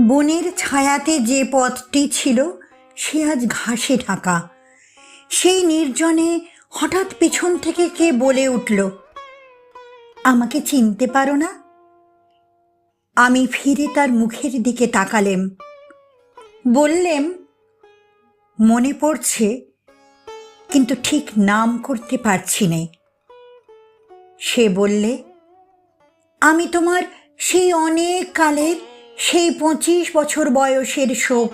বনের ছায়াতে যে পথটি ছিল সে আজ ঘাসে ঢাকা। সেই নির্জনে হঠাৎ পেছন থেকে কে বলে উঠল, আমাকে চিনতে পারো না? আমি ফিরে তার মুখের দিকে তাকালেম। বললেম, মনে পড়ছে, কিন্তু ঠিক নাম করতে পারছি নে। সে বললে, আমি তোমার সেই অনেক কালের, সেই 25 বছর বয়সের শোক।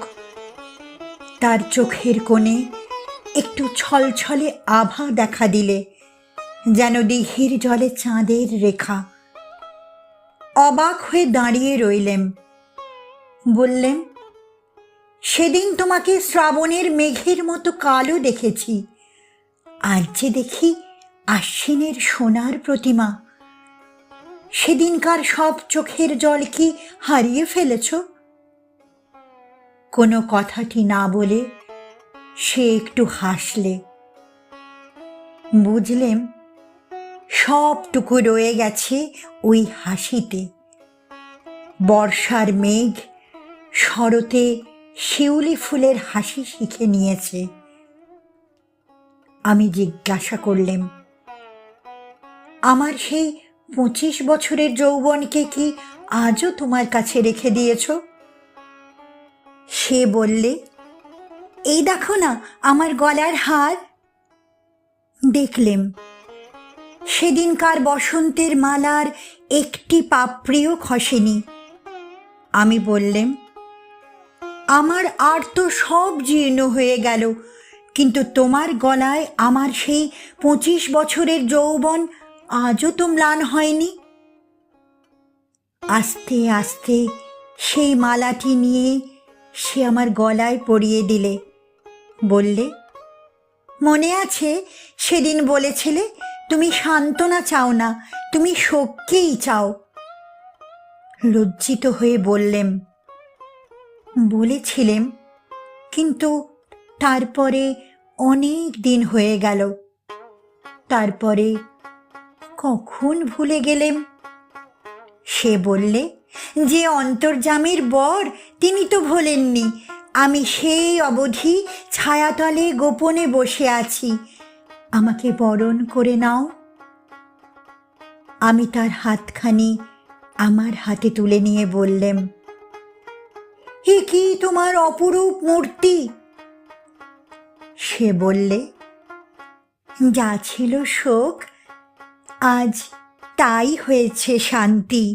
তার চোখের কোণে একটু ছলছলে আভা দেখা দিলে, যেন দিঘির জলে চাঁদের রেখা। অবাক হয়ে দাঁড়িয়ে রইলেম। বললেম, সেদিন তোমাকে শ্রাবণের মেঘের মতো কালো দেখেছি, আর যে দেখি আশ্বিনের সোনার প্রতিমা। সেদিনকার সব চোখের জল কি হারিয়ে ফেলেছ? কোনো কথাটি না বলে সে একটু হাসলে। বুঝলেম, সবটুকু রয়ে গেছে ওই হাসিতে। বর্ষার মেঘ শরতে শিউলি ফুলের হাসি শিখে নিয়েছে। আমি জিজ্ঞাসা করলেম, আমার সেই 25 বছরের যৌবনকে কি আজও তোমার কাছে রেখে দিয়েছ? সে বললে, এই দেখো না আমার গলার হার। দেখলেম, সেদিনকার বসন্তের মালার একটি পাপড়িও খসেনি। আমি বললেম, আমার আর তো সব জীর্ণ হয়ে গেল, কিন্তু তোমার গলায় আমার সেই 25 বছরের যৌবন আজও তো ম্লান হয়নি। আস্তে আস্তে সেই মালাটি নিয়ে সে আমার গলায় পরিয়ে দিলে। বললে, মনে আছে সেদিন বলেছিলে তুমি সান্ত্বনা চাও না, তুমি শোককেই চাও। লজ্জিত হয়ে বললেম, বলেছিলেম, কিন্তু তারপরে অনেক দিন হয়ে গেল। তারপরে কখন ভুলে গেলেম। সে বললে, যে অন্তর্যামীর বর তিনি তো ভোলেননি। আমি সেই অবধি ছায়াতলে গোপনে বসে আছি, আমাকে বরণ করে নাও। আমি তার হাতখানি আমার হাতে তুলে নিয়ে বললেম, এ কি তোমার অপরূপ মূর্তি? সে বললে, যা ছিল শোক আজ তাই হয়েছে শান্তি।